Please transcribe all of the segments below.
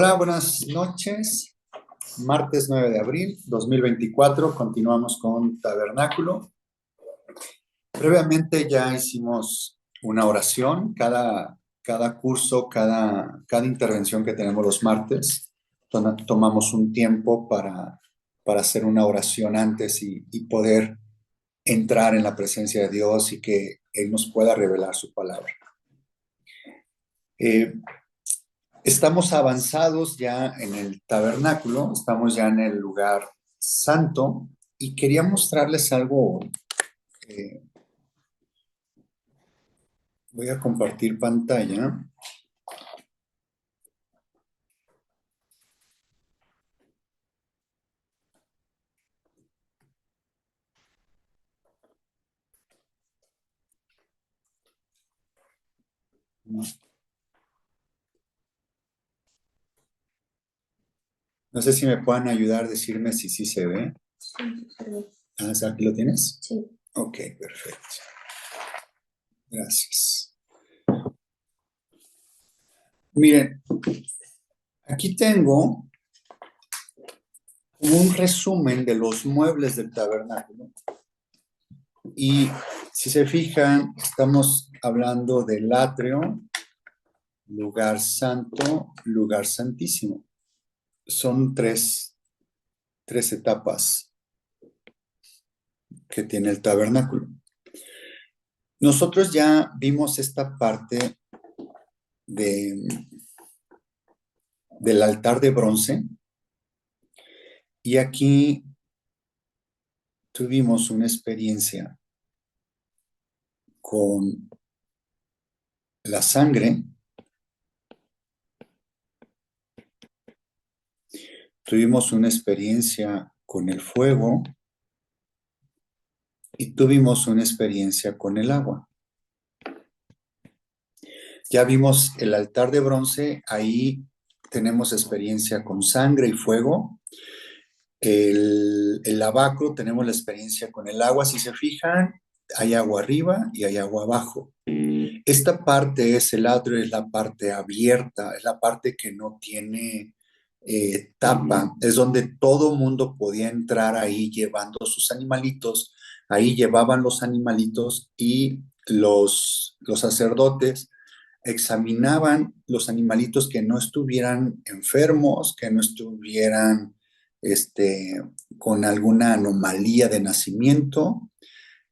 Hola, buenas noches. Martes 9 de abril 2024. Continuamos con Tabernáculo. Previamente ya hicimos una oración. Cada curso, cada intervención que tenemos los martes, tomamos un tiempo para hacer una oración antes y poder entrar en la presencia de Dios y que Él nos pueda revelar su palabra. Estamos avanzados ya en el tabernáculo, estamos ya en el lugar santo y quería mostrarles algo. eh, Voy a compartir pantalla. No sé si me puedan ayudar a decirme si sí se ve. Sí, sí. ¿Aquí lo tienes? Sí. Ok, perfecto. Gracias. Miren, aquí tengo un resumen de los muebles del tabernáculo. Y si se fijan, estamos hablando del atrio, lugar santo, lugar santísimo. Son tres etapas que tiene el tabernáculo. Nosotros ya vimos esta parte del altar de bronce y aquí tuvimos una experiencia con la sangre, tuvimos una experiencia con el fuego y tuvimos una experiencia con el agua. Ya vimos el altar de bronce, ahí tenemos experiencia con sangre y fuego. El lavacro tenemos la experiencia con el agua. Si se fijan, hay agua arriba y hay agua abajo. Esta parte es el atrio, es la parte abierta, es la parte que no tiene tapa, es donde todo mundo podía entrar ahí llevando sus animalitos. Ahí llevaban los animalitos y los sacerdotes examinaban los animalitos que no estuvieran enfermos, que no estuvieran con alguna anomalía de nacimiento.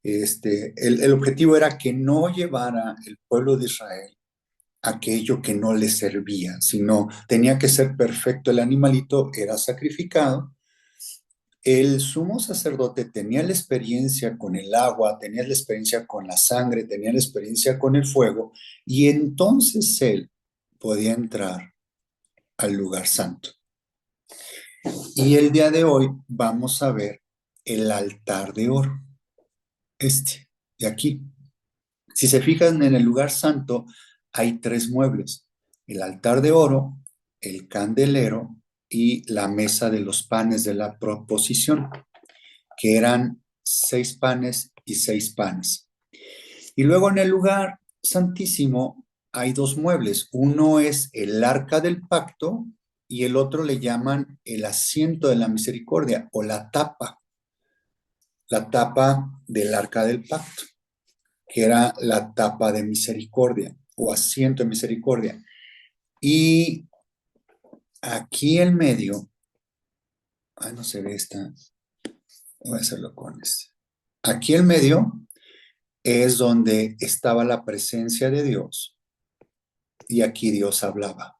El objetivo era que no llevara el pueblo de Israel aquello que no le servía, sino tenía que ser perfecto. El animalito era sacrificado. El sumo sacerdote tenía la experiencia con el agua, tenía la experiencia con la sangre, tenía la experiencia con el fuego, y entonces él podía entrar al lugar santo. Y el día de hoy vamos a ver el altar de oro, de aquí. Si se fijan en el lugar santo, hay tres muebles: el altar de oro, el candelero y la mesa de los panes de la proposición, que eran 6 panes y 6 panes. Y luego en el lugar santísimo hay dos muebles. Uno es el arca del pacto y el otro le llaman el asiento de la misericordia o la tapa del arca del pacto, que era la tapa de misericordia o asiento de misericordia. Y aquí en medio, no se ve esta, voy a hacerlo con este. Aquí en medio es donde estaba la presencia de Dios y aquí Dios hablaba.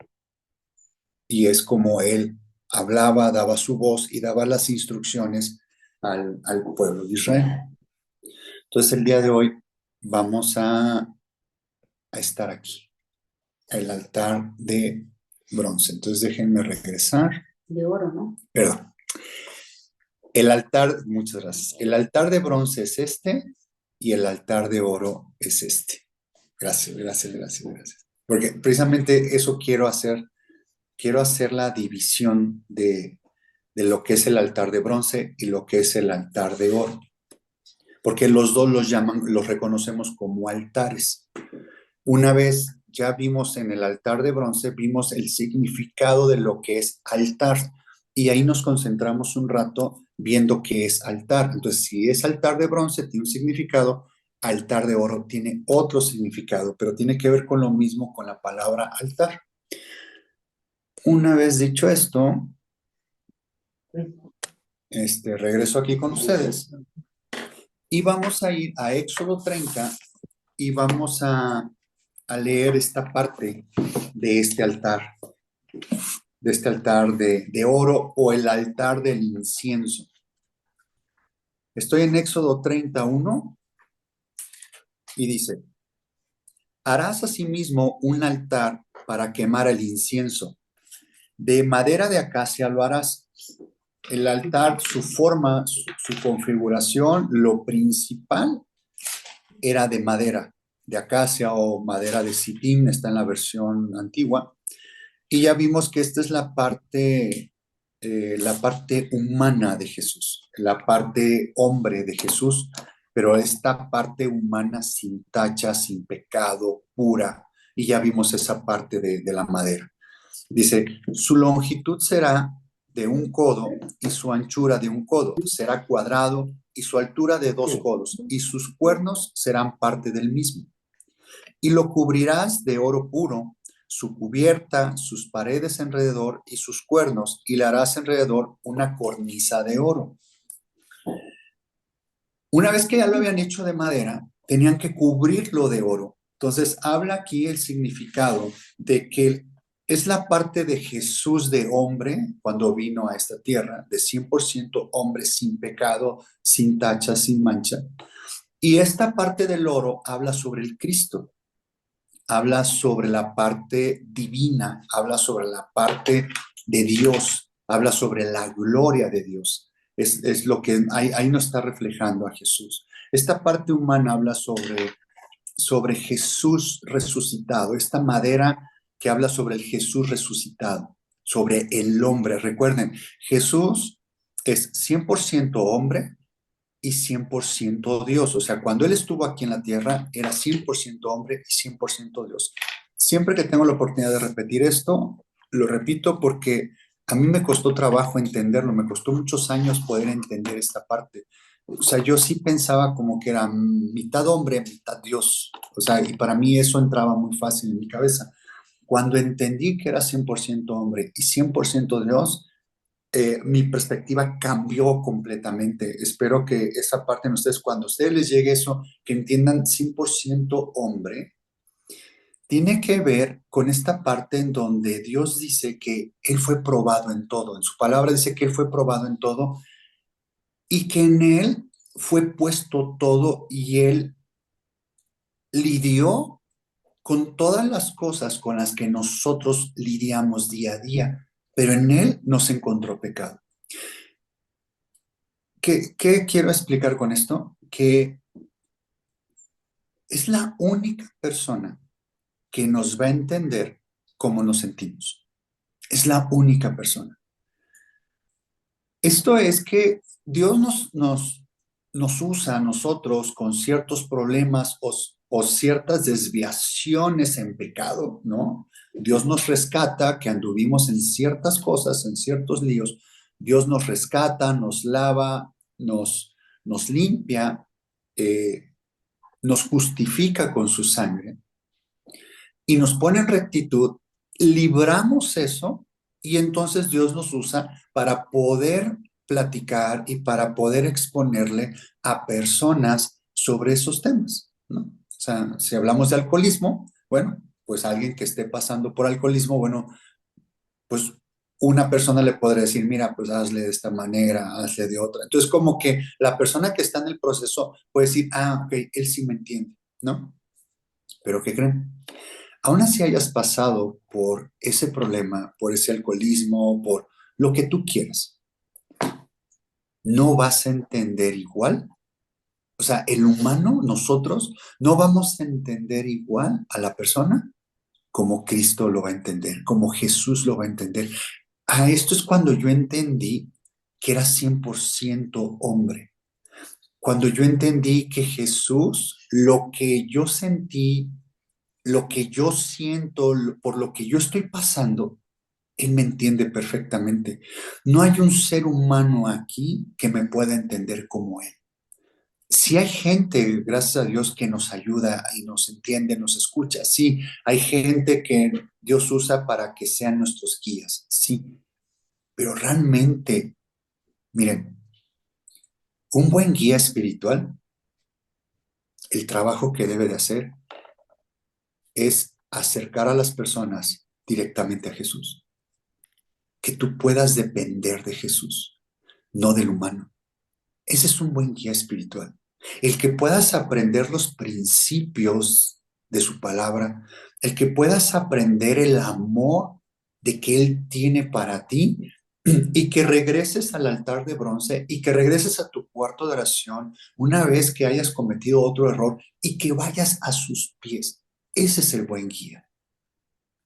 Y es como Él hablaba, daba su voz y daba las instrucciones al pueblo de Israel. Entonces el día de hoy vamos a estar aquí, el altar de bronce. Entonces déjenme regresar. De oro, ¿no? Perdón. El altar, muchas gracias. El altar de bronce es este y el altar de oro es este. Gracias, gracias, gracias, gracias. Porque precisamente eso quiero hacer la división de lo que es el altar de bronce y lo que es el altar de oro. Porque los dos los reconocemos como altares. Una vez ya vimos en el altar de bronce, vimos el significado de lo que es altar. Y ahí nos concentramos un rato viendo qué es altar. Entonces, si es altar de bronce, tiene un significado, altar de oro tiene otro significado, pero tiene que ver con lo mismo con la palabra altar. Una vez dicho esto, regreso aquí con ustedes y vamos a ir a Éxodo 30 y vamos a leer esta parte de este altar de oro o el altar del incienso. Estoy en Éxodo 31 y dice, harás asimismo un altar para quemar el incienso. De madera de acacia lo harás. El altar, su forma, su configuración, lo principal era de madera de acacia o madera de sitín, está en la versión antigua. Y ya vimos que esta es la parte humana de Jesús, la parte hombre de Jesús, pero esta parte humana sin tacha, sin pecado, pura. Y ya vimos esa parte de la madera. Dice, su longitud será de 1 codo y su anchura de 1 codo. Será cuadrado y su altura de 2 codos. Y sus cuernos serán parte del mismo. Y lo cubrirás de oro puro, su cubierta, sus paredes alrededor y sus cuernos, y le harás alrededor una cornisa de oro. Una vez que ya lo habían hecho de madera, tenían que cubrirlo de oro. Entonces, habla aquí el significado de que es la parte de Jesús de hombre cuando vino a esta tierra, de 100% hombre sin pecado, sin tacha, sin mancha. Y esta parte del oro habla sobre el Cristo, habla sobre la parte divina, habla sobre la parte de Dios, habla sobre la gloria de Dios. Es lo que ahí nos está reflejando a Jesús. Esta parte humana habla sobre Jesús resucitado, esta madera que habla sobre el Jesús resucitado, sobre el hombre. Recuerden, Jesús es 100% hombre y 100% Dios. O sea, cuando Él estuvo aquí en la tierra, era 100% hombre y 100% Dios. Siempre que tengo la oportunidad de repetir esto, lo repito porque a mí me costó trabajo entenderlo, me costó muchos años poder entender esta parte. O sea, yo sí pensaba como que era mitad hombre, mitad Dios. O sea, y para mí eso entraba muy fácil en mi cabeza. Cuando entendí que era 100% hombre y 100% Dios, mi perspectiva cambió completamente. Espero que esa parte en ustedes, cuando a ustedes les llegue eso, que entiendan 100% hombre, tiene que ver con esta parte en donde Dios dice que Él fue probado en todo. En su palabra dice que Él fue probado en todo y que en Él fue puesto todo y Él lidió con todas las cosas con las que nosotros lidiamos día a día, pero en Él no se encontró pecado. ¿Qué quiero explicar con esto? Que es la única persona que nos va a entender cómo nos sentimos. Es la única persona. Esto es que Dios nos usa a nosotros con ciertos problemas o ciertas desviaciones en pecado, ¿no? Dios nos rescata, que anduvimos en ciertas cosas, en ciertos líos. Dios nos rescata, nos lava, nos limpia, nos justifica con su sangre y nos pone en rectitud, libramos eso y entonces Dios nos usa para poder platicar y para poder exponerle a personas sobre esos temas, ¿no? O sea, si hablamos de alcoholismo, bueno, pues alguien que esté pasando por alcoholismo, bueno, pues una persona le podría decir, mira, pues hazle de esta manera, hazle de otra. Entonces, como que la persona que está en el proceso puede decir, ah, ok, él sí me entiende, ¿no? Pero ¿qué creen? Aún así hayas pasado por ese problema, por ese alcoholismo, por lo que tú quieras, no vas a entender igual. O sea, el humano, nosotros, no vamos a entender igual a la persona como Cristo lo va a entender, como Jesús lo va a entender. Esto es cuando yo entendí que era 100% hombre. Cuando yo entendí que Jesús, lo que yo sentí, lo que yo siento, por lo que yo estoy pasando, Él me entiende perfectamente. No hay un ser humano aquí que me pueda entender como Él. Sí hay gente, gracias a Dios, que nos ayuda y nos entiende, nos escucha. Sí, hay gente que Dios usa para que sean nuestros guías. Sí, pero realmente, miren, un buen guía espiritual, el trabajo que debe de hacer es acercar a las personas directamente a Jesús. Que tú puedas depender de Jesús, no del humano. Ese es un buen guía espiritual. El que puedas aprender los principios de su palabra, el que puedas aprender el amor de que Él tiene para ti y que regreses al altar de bronce y que regreses a tu cuarto de oración una vez que hayas cometido otro error y que vayas a sus pies. Ese es el buen guía.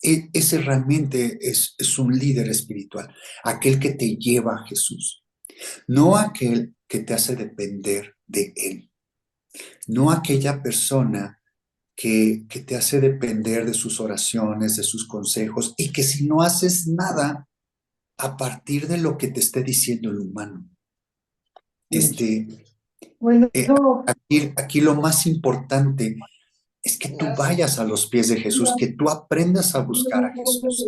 Ese realmente es un líder espiritual, aquel que te lleva a Jesús, no aquel que te hace depender de Él, no aquella persona que te hace depender de sus oraciones, de sus consejos, y que si no haces nada a partir de lo que te esté diciendo el humano, este, Bueno, aquí lo más importante es que tú vayas a los pies de Jesús, que tú aprendas a buscar a Jesús.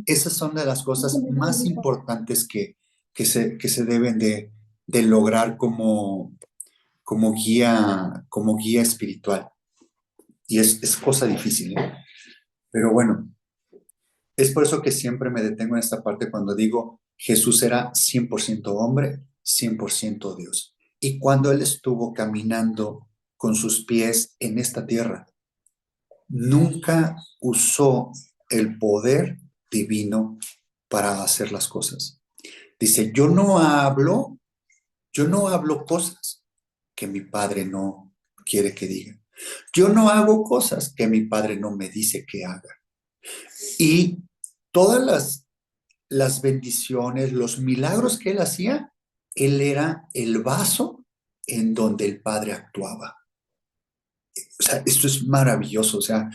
Esas son de las cosas más importantes que se deben de lograr como guía espiritual. Y es cosa difícil, ¿eh? Pero bueno, es por eso que siempre me detengo en esta parte cuando digo Jesús era 100% hombre, 100% Dios. Y cuando Él estuvo caminando con sus pies en esta tierra, nunca usó el poder divino para hacer las cosas. Dice, yo no hablo cosas que mi padre no quiere que diga. Yo no hago cosas que mi padre no me dice que haga. Y todas las bendiciones, los milagros que él hacía, él era el vaso en donde el padre actuaba. O sea, esto es maravilloso. O sea,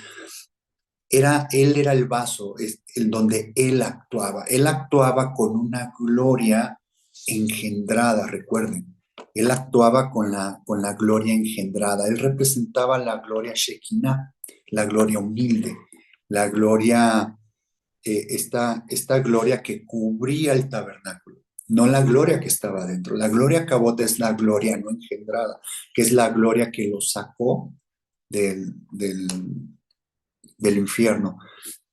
él era el vaso en donde él actuaba. Él actuaba con una gloria engendrada, recuerden. Él actuaba con la gloria engendrada. Él representaba la gloria Shekinah, la gloria humilde, la gloria, esta gloria que cubría el tabernáculo. No la gloria que estaba dentro. La gloria cabot es la gloria no engendrada, que es la gloria que lo sacó del del infierno.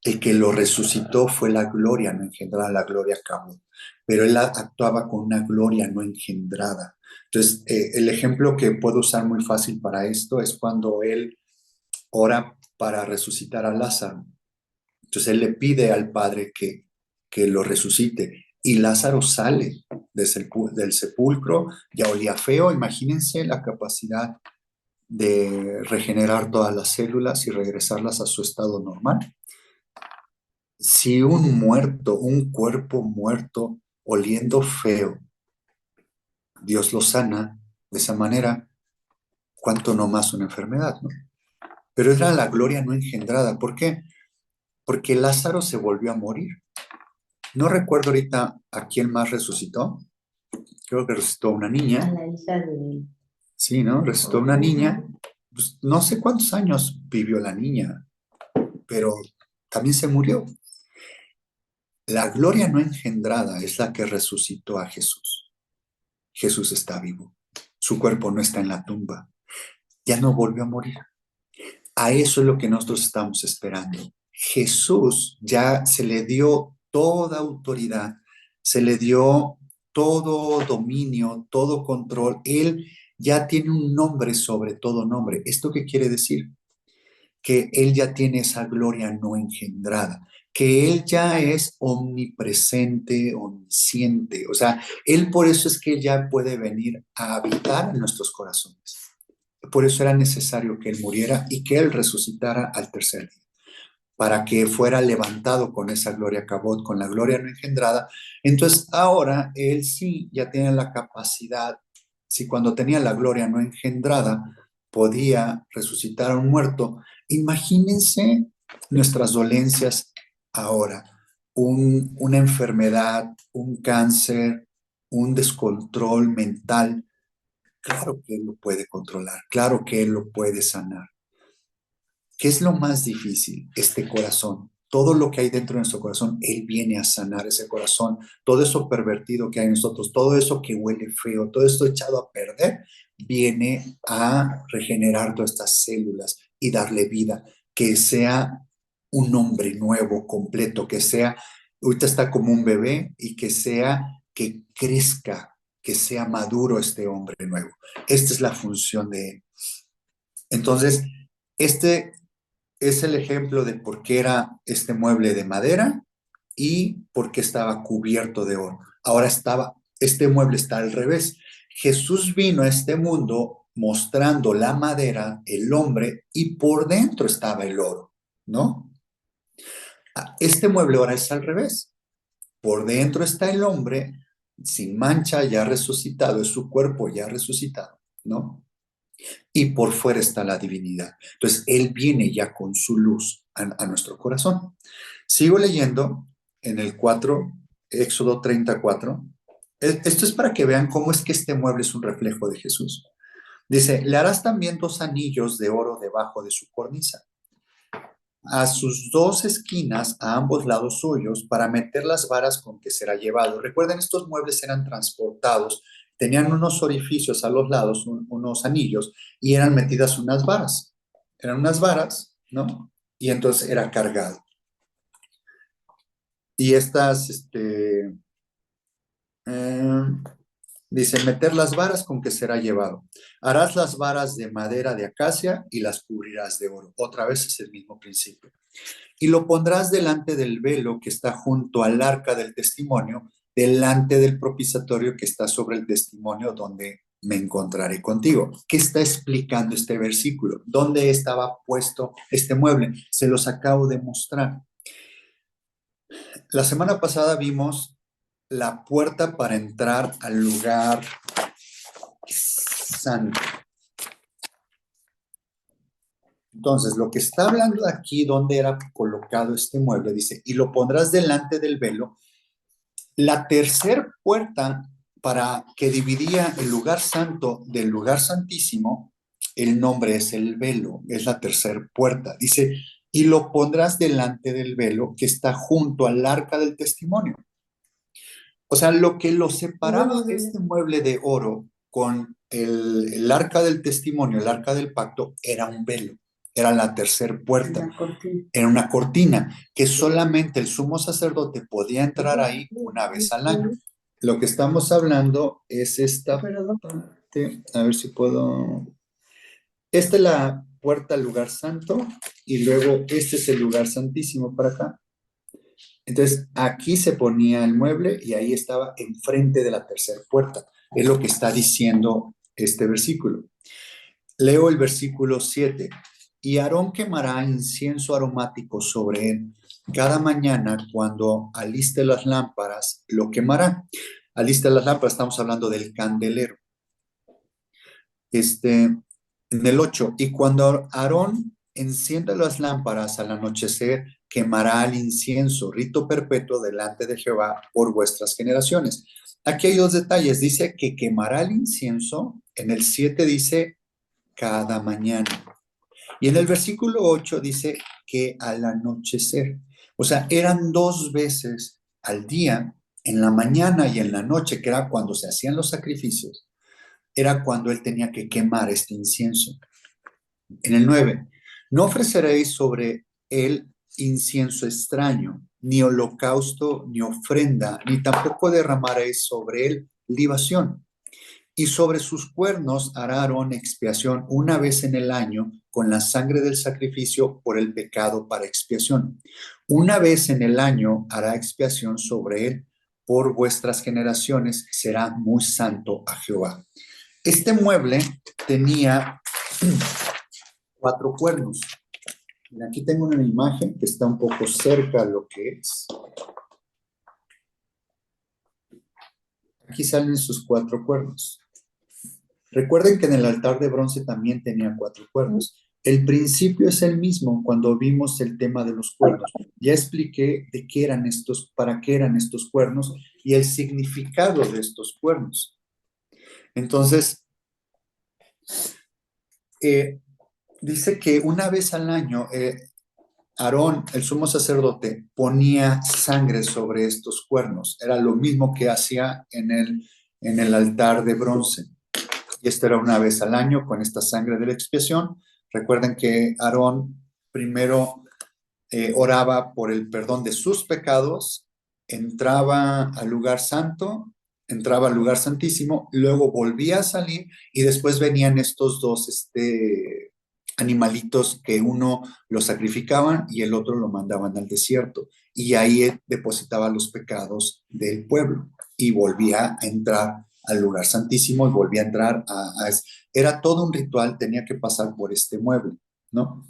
El que lo resucitó fue la gloria no engendrada, la gloria acabó. Pero él actuaba con una gloria no engendrada. Entonces, el ejemplo que puedo usar muy fácil para esto es cuando él ora para resucitar a Lázaro. Entonces, él le pide al Padre que lo resucite. Y Lázaro sale del sepulcro, ya olía feo. Imagínense la capacidad de regenerar todas las células y regresarlas a su estado normal. Si un muerto, un cuerpo muerto, oliendo feo, Dios lo sana de esa manera, cuánto no más una enfermedad, ¿no? Pero era la gloria no engendrada. ¿Por qué? Porque Lázaro se volvió a morir. No recuerdo ahorita a quién más resucitó. Creo que resucitó a una niña. a la hija de... Sí, ¿no? Resucitó a una niña. Pues, no sé cuántos años vivió la niña, pero también se murió. La gloria no engendrada es la que resucitó a Jesús. Jesús está vivo. Su cuerpo no está en la tumba. Ya no volvió a morir. A eso es lo que nosotros estamos esperando. Jesús ya se le dio toda autoridad, se le dio todo dominio, todo control. Él ya tiene un nombre sobre todo nombre. ¿Esto qué quiere decir? Que Él ya tiene esa gloria no engendrada, que Él ya es omnipresente, omnisciente. O sea, Él por eso es que Él ya puede venir a habitar en nuestros corazones. Por eso era necesario que Él muriera y que Él resucitara al tercer día, para que fuera levantado con esa gloria cabot, con la gloria no engendrada. Entonces ahora Él sí ya tiene la capacidad, si cuando tenía la gloria no engendrada, podía resucitar a un muerto. Imagínense nuestras dolencias ahora, una enfermedad, un cáncer, un descontrol mental. Claro que Él lo puede controlar, claro que Él lo puede sanar. ¿Qué es lo más difícil? Este corazón. Todo lo que hay dentro de nuestro corazón, Él viene a sanar ese corazón. Todo eso pervertido que hay en nosotros, todo eso que huele feo, todo esto echado a perder, viene a regenerar todas estas células y darle vida. Que sea un hombre nuevo, completo, que sea, ahorita está como un bebé y que crezca, que sea maduro este hombre nuevo. Esta es la función de Él. Entonces, este es el ejemplo de por qué era este mueble de madera y por qué estaba cubierto de oro. Ahora este mueble está al revés. Jesús vino a este mundo mostrando la madera, el hombre, y por dentro estaba el oro, ¿no? Este mueble ahora es al revés. Por dentro está el hombre sin mancha, ya resucitado, es su cuerpo ya resucitado, ¿no? Y por fuera está la divinidad. Entonces, Él viene ya con su luz a nuestro corazón. Sigo leyendo en el 4, Éxodo 34. Esto es para que vean cómo es que este mueble es un reflejo de Jesús. Dice, le harás también 2 anillos de oro debajo de su cornisa, a sus 2 esquinas, a ambos lados suyos, para meter las varas con que será llevado. Recuerden, estos muebles eran transportados, tenían unos orificios a los lados, unos anillos, y eran metidas unas varas. Eran unas varas, ¿no? Y entonces era cargado. Y eh, dice, meter las varas con que será llevado. Harás las varas de madera de acacia y las cubrirás de oro. Otra vez es el mismo principio. Y lo pondrás delante del velo que está junto al arca del testimonio, delante del propiciatorio que está sobre el testimonio donde me encontraré contigo. ¿Qué está explicando este versículo? ¿Dónde estaba puesto este mueble? Se los acabo de mostrar. La semana pasada vimos la puerta para entrar al lugar santo. Entonces, lo que está hablando aquí, donde era colocado este mueble, dice, y lo pondrás delante del velo. La tercera puerta para que dividía el lugar santo del lugar santísimo, el nombre es el velo, es la tercera puerta. Dice, y lo pondrás delante del velo que está junto al arca del testimonio. O sea, lo que lo separaba este mueble de oro con el arca del testimonio, el arca del pacto, era un velo, era la tercera puerta, era una cortina que solamente el sumo sacerdote podía entrar ahí una vez al año. Lo que estamos hablando es esta parte, a ver si puedo. Esta es la puerta al lugar santo y luego este es el lugar santísimo para acá. Entonces, aquí se ponía el mueble y ahí estaba enfrente de la tercera puerta. Es lo que está diciendo este versículo. Leo el versículo 7. Y Aarón quemará incienso aromático sobre él. Cada mañana, cuando aliste las lámparas, lo quemará. Aliste las lámparas, estamos hablando del candelero. En el 8. Y cuando Aarón encienda las lámparas al anochecer, quemará el incienso, rito perpetuo delante de Jehová por vuestras generaciones. Aquí hay 2 detalles. Dice que quemará el incienso. En el 7 dice cada mañana. Y en el versículo 8 dice que al anochecer. O sea, eran 2 veces al día, en la mañana y en la noche, que era cuando se hacían los sacrificios, era cuando él tenía que quemar este incienso. En el 9, no ofreceréis sobre él incienso extraño, ni holocausto, ni ofrenda, ni tampoco derramaréis sobre él libación. Y sobre sus cuernos hará Aarón expiación una vez en el año con la sangre del sacrificio por el pecado para expiación. Una vez en el año hará expiación sobre él por vuestras generaciones, será muy santo a Jehová. Este mueble tenía 4 cuernos. Aquí tengo una imagen que está un poco cerca de lo que es. Aquí salen sus 4 cuernos. Recuerden que en el altar de bronce también tenía 4 cuernos. El principio es el mismo cuando vimos el tema de los cuernos. Ya expliqué de qué eran estos, para qué eran estos cuernos y el significado de estos cuernos. Entonces, dice que una vez al año Aarón, el sumo sacerdote, ponía sangre sobre estos cuernos. Era lo mismo que hacía en el altar de bronce. Y esto era una vez al año con esta sangre de la expiación. Recuerden que Aarón primero oraba por el perdón de sus pecados, entraba al lugar santo, entraba al lugar santísimo, luego volvía a salir y después venían estos dos animalitos que uno lo sacrificaban y el otro lo mandaban al desierto. Y ahí depositaba los pecados del pueblo y volvía a entrar al lugar santísimo y volvía a entrar era todo un ritual, tenía que pasar por este mueble, ¿no?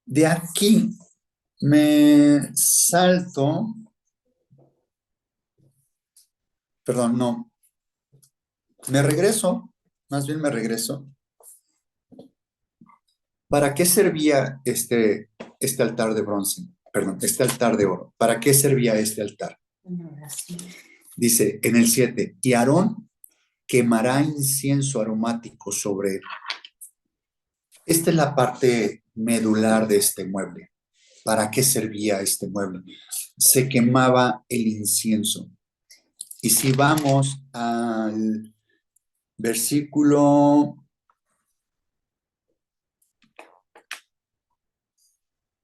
De aquí me salto, perdón, no, me regreso, más bien me regreso. ¿Para qué servía este altar de bronce? Perdón, este altar de oro. ¿Para qué servía este altar? Dice en el 7, y Aarón quemará incienso aromático sobre él. Esta es la parte medular de este mueble. ¿Para qué servía este mueble? Se quemaba el incienso. Y si vamos al versículo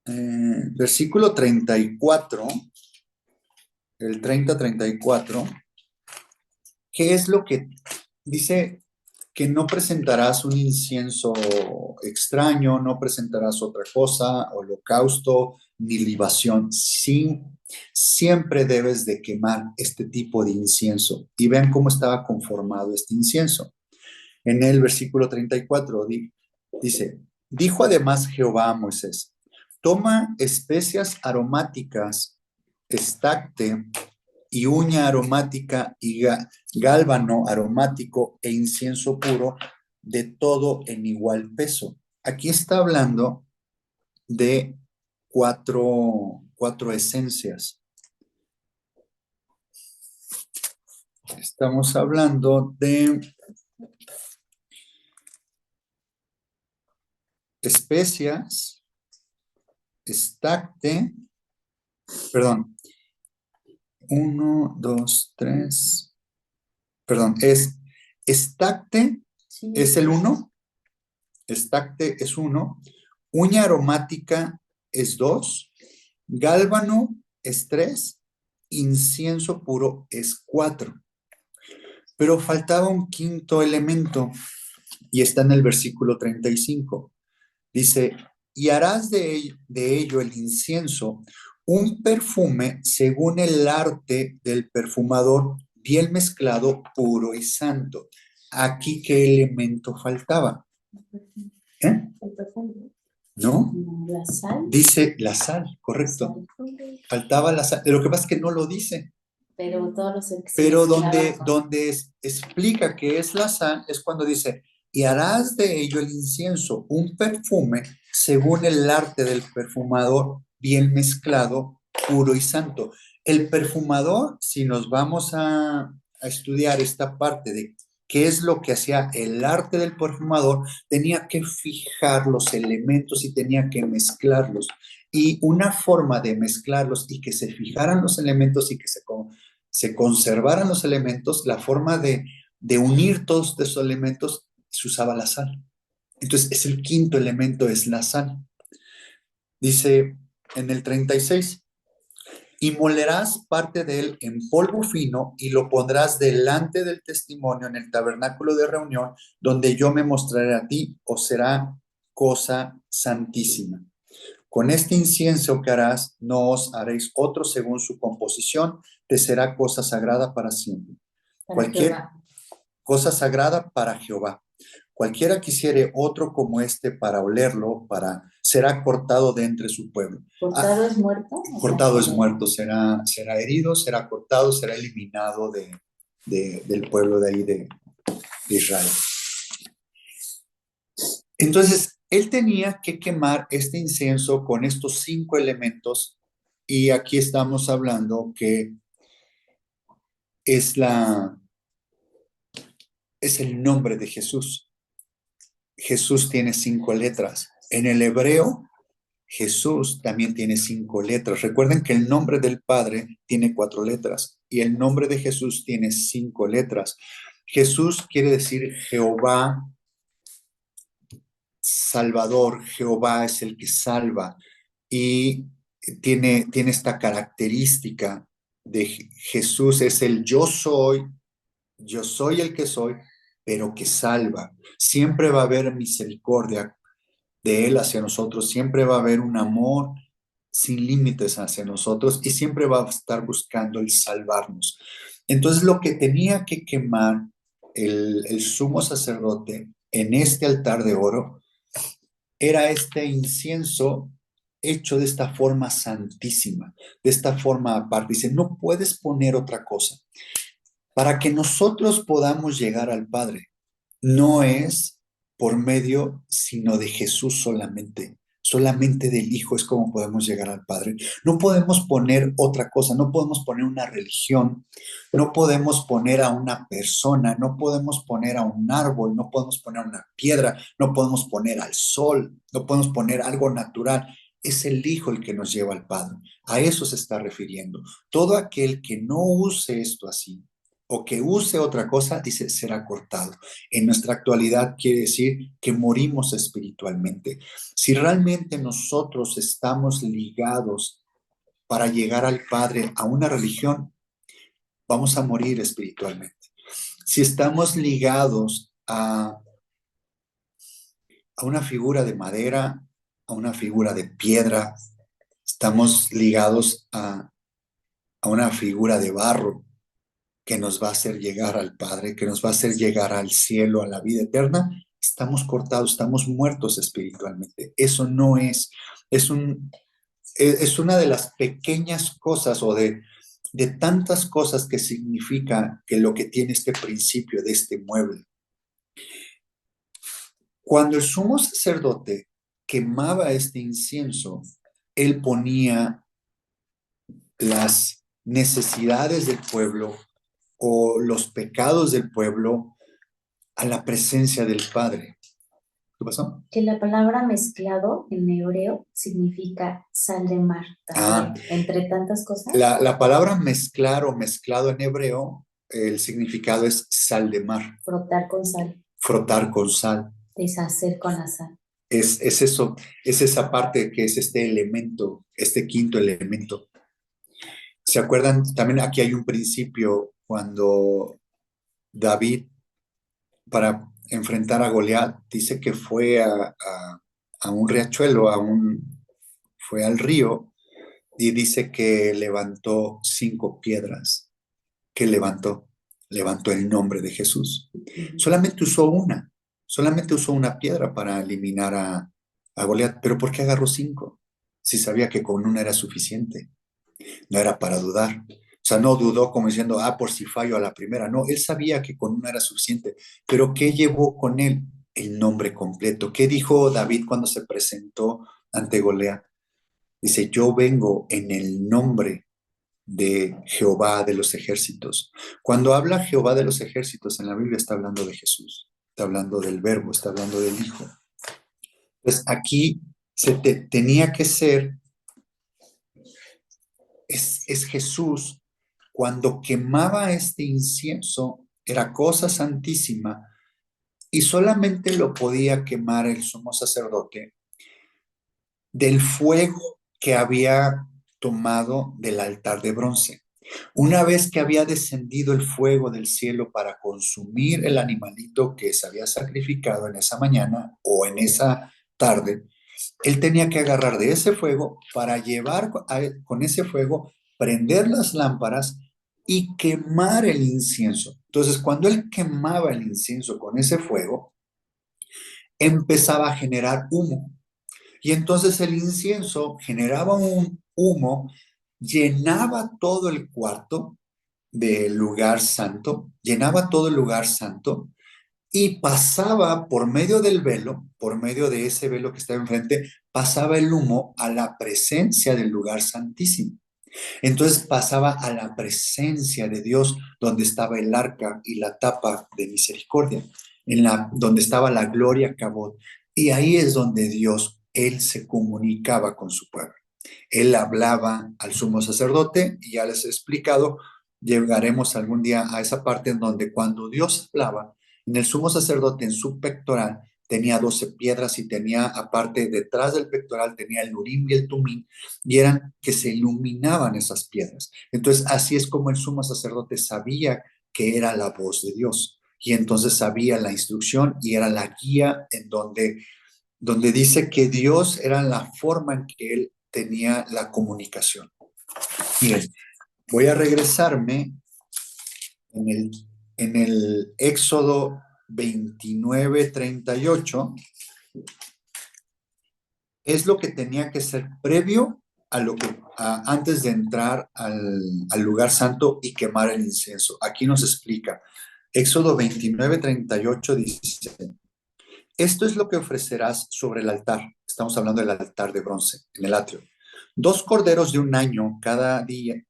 34, el 30-34, ¿qué es lo que dice? Que no presentarás un incienso extraño, no presentarás otra cosa, holocausto, ni libación. Sí, siempre debes de quemar este tipo de incienso. Y vean cómo estaba conformado este incienso. En el versículo 34 dice, dijo además Jehová a Moisés, toma especias aromáticas, estacte y uña aromática y gálbano aromático e incienso puro, de todo en igual peso. Aquí está hablando de cuatro esencias. Estamos hablando de especias, estacte, perdón, 1, 2, 3, perdón, es estacte, sí, es el 1, estacte es 1, uña aromática es 2, gálbano es 3, incienso puro es 4. Pero faltaba un quinto elemento y está en el versículo 35. Dice, y harás de ello el incienso un perfume según el arte del perfumador, bien mezclado, puro y santo. Aquí, ¿qué elemento faltaba? ¿Eh? El perfume. ¿No? La sal. Dice la sal, correcto. Faltaba la sal. Lo que pasa es que no lo dice. Pero todos los Pero donde explica que es la sal es cuando dice, y harás de ello el incienso un perfume según el arte del perfumador, bien mezclado, puro y santo. El perfumador, si nos vamos a estudiar esta parte de qué es lo que hacía el arte del perfumador, tenía que fijar los elementos y tenía que mezclarlos. Y una forma de mezclarlos y que se fijaran los elementos y que se conservaran los elementos, la forma de unir todos esos elementos, se usaba la sal. Entonces, es el quinto elemento, es la sal. Dice en el 36, y molerás parte de él en polvo fino y lo pondrás delante del testimonio en el tabernáculo de reunión, donde yo me mostraré a ti, o será cosa santísima. Con este incienso que harás, no os haréis otro según su composición, te será cosa sagrada para siempre. Cualquier cosa sagrada para Jehová. Cualquiera quisiere otro como este para olerlo, será cortado de entre su pueblo. ¿Cortado es muerto? Cortado es muerto, será herido, será cortado, será eliminado del pueblo de ahí de Israel. Entonces, él tenía que quemar este incienso con estos 5 elementos y aquí estamos hablando que es es el nombre de Jesús. Jesús tiene 5 letras. En el hebreo, Jesús también tiene 5 letras. Recuerden que el nombre del Padre tiene 4 letras y el nombre de Jesús tiene 5 letras. Jesús quiere decir Jehová Salvador, Jehová es el que salva y tiene esta característica de Jesús es el yo soy el que soy, pero que salva. Siempre va a haber misericordia de Él hacia nosotros, siempre va a haber un amor sin límites hacia nosotros y siempre va a estar buscando el salvarnos. Entonces lo que tenía que quemar el sumo sacerdote en este altar de oro era este incienso hecho de esta forma santísima, de esta forma aparte. Dice, no puedes poner otra cosa. Para que nosotros podamos llegar al Padre, no es por medio, sino de Jesús solamente. Solamente del Hijo es como podemos llegar al Padre. No podemos poner otra cosa, no podemos poner una religión, no podemos poner a una persona, no podemos poner a un árbol, no podemos poner a una piedra, no podemos poner al sol, no podemos poner algo natural. Es el Hijo el que nos lleva al Padre. A eso se está refiriendo. Todo aquel que no use esto así, o que use otra cosa, dice, será cortado. En nuestra actualidad quiere decir que morimos espiritualmente. Si realmente nosotros estamos ligados para llegar al Padre a una religión, vamos a morir espiritualmente. Si estamos ligados a una figura de madera, a una figura de piedra, estamos ligados a una figura de barro, que nos va a hacer llegar al Padre, que nos va a hacer llegar al cielo, a la vida eterna, estamos cortados, estamos muertos espiritualmente. Eso no es es una de las pequeñas cosas o de tantas cosas que significa que lo que tiene este principio de este mueble. Cuando el sumo sacerdote quemaba este incienso, él ponía las necesidades del pueblo o los pecados del pueblo a la presencia del Padre. ¿Qué pasó? Que la palabra mezclado en hebreo significa sal de mar también, entre tantas cosas. La palabra mezclar o mezclado en hebreo, el significado es sal de mar. Frotar con sal. Frotar con sal. Deshacer con la sal. Es eso, es esa parte que es este elemento, este quinto elemento. ¿Se acuerdan? También aquí hay un principio cuando David, para enfrentar a Goliat, dice que fue a un riachuelo, fue al río y dice que levantó 5 piedras. ¿Qué levantó? Levantó el nombre de Jesús. Solamente usó una piedra para eliminar a Goliat. ¿Pero por qué agarró 5? Si sabía que con una era suficiente. No era para dudar. O sea, no dudó como diciendo, por si fallo a la primera. No, él sabía que con una era suficiente. Pero ¿qué llevó con él? El nombre completo. ¿Qué dijo David cuando se presentó ante Goliat? Dice, yo vengo en el nombre de Jehová de los ejércitos. Cuando habla Jehová de los ejércitos en la Biblia está hablando de Jesús, está hablando del Verbo, está hablando del Hijo. Pues aquí tenía que ser, es Jesús, cuando quemaba este incienso, era cosa santísima y solamente lo podía quemar el sumo sacerdote del fuego que había tomado del altar de bronce. Una vez que había descendido el fuego del cielo para consumir el animalito que se había sacrificado en esa mañana o en esa tarde, él tenía que agarrar de ese fuego para llevar con ese fuego, prender las lámparas y quemar el incienso. Entonces, cuando él quemaba el incienso con ese fuego, empezaba a generar humo. Y entonces el incienso generaba un humo, llenaba todo el cuarto del lugar santo, llenaba todo el lugar santo, y pasaba por medio del velo, por medio de ese velo que estaba enfrente, pasaba el humo a la presencia del lugar santísimo. Entonces pasaba a la presencia de Dios, donde estaba el arca y la tapa de misericordia, donde estaba la gloria Cabot. Y ahí es donde Dios, Él se comunicaba con su pueblo. Él hablaba al sumo sacerdote, y ya les he explicado, llegaremos algún día a esa parte en donde cuando Dios hablaba, en el sumo sacerdote, en su pectoral, tenía 12 piedras y tenía, aparte, detrás del pectoral, tenía el urim y el tumim, y eran que se iluminaban esas piedras. Entonces, así es como el sumo sacerdote sabía que era la voz de Dios, y entonces sabía la instrucción y era la guía en donde dice que Dios era la forma en que él tenía la comunicación. Miren, voy a regresarme en el Éxodo 29:38. Es lo que tenía que ser previo a lo que antes de entrar al lugar santo y quemar el incienso. Aquí nos explica. Éxodo 29:38 dice: esto es lo que ofrecerás sobre el altar. Estamos hablando del altar de bronce, en el atrio. 2 corderos de un año cada día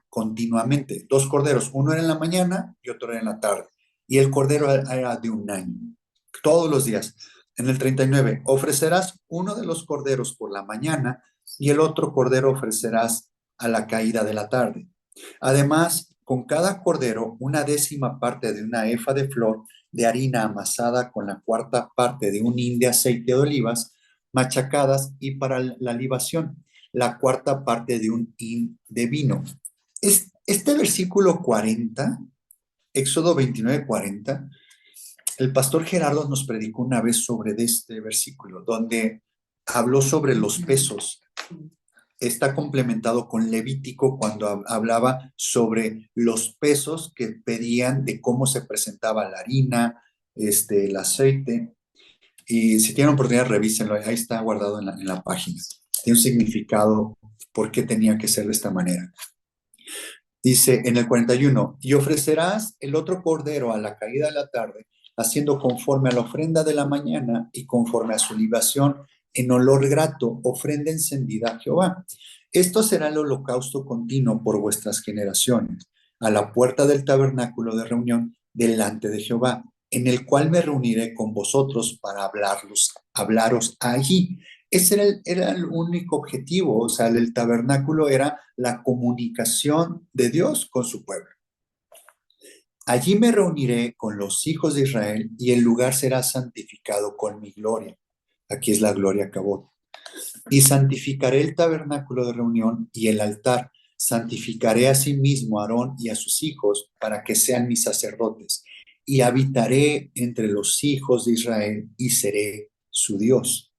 continuamente. 2 corderos, uno era en la mañana y otro era en la tarde. Y el cordero era de un año, todos los días. En el 39, ofrecerás uno de los corderos por la mañana y el otro cordero ofrecerás a la caída de la tarde. Además, con cada cordero, una décima parte de una efa de flor de harina amasada con la cuarta parte de un hin de aceite de olivas machacadas, y para la libación, la cuarta parte de un hin de vino. Este versículo 40, Éxodo 29:40, el pastor Gerardo nos predicó una vez sobre este versículo, donde habló sobre los pesos. Está complementado con Levítico cuando hablaba sobre los pesos que pedían de cómo se presentaba la harina, el aceite. Y si tienen oportunidad, revísenlo. Ahí está guardado en la página. Tiene un significado por qué tenía que ser de esta manera. Dice en el 41, y ofrecerás el otro cordero a la caída de la tarde, haciendo conforme a la ofrenda de la mañana y conforme a su libación en olor grato, ofrenda encendida a Jehová. Esto será el holocausto continuo por vuestras generaciones, a la puerta del tabernáculo de reunión delante de Jehová, en el cual me reuniré con vosotros para hablaros allí. Ese era el único objetivo, o sea, el tabernáculo era la comunicación de Dios con su pueblo. Allí me reuniré con los hijos de Israel y el lugar será santificado con mi gloria. Aquí es la gloria Cabot. Y santificaré el tabernáculo de reunión y el altar. Santificaré a sí mismo a Aarón y a sus hijos para que sean mis sacerdotes. Y habitaré entre los hijos de Israel y seré su Dios.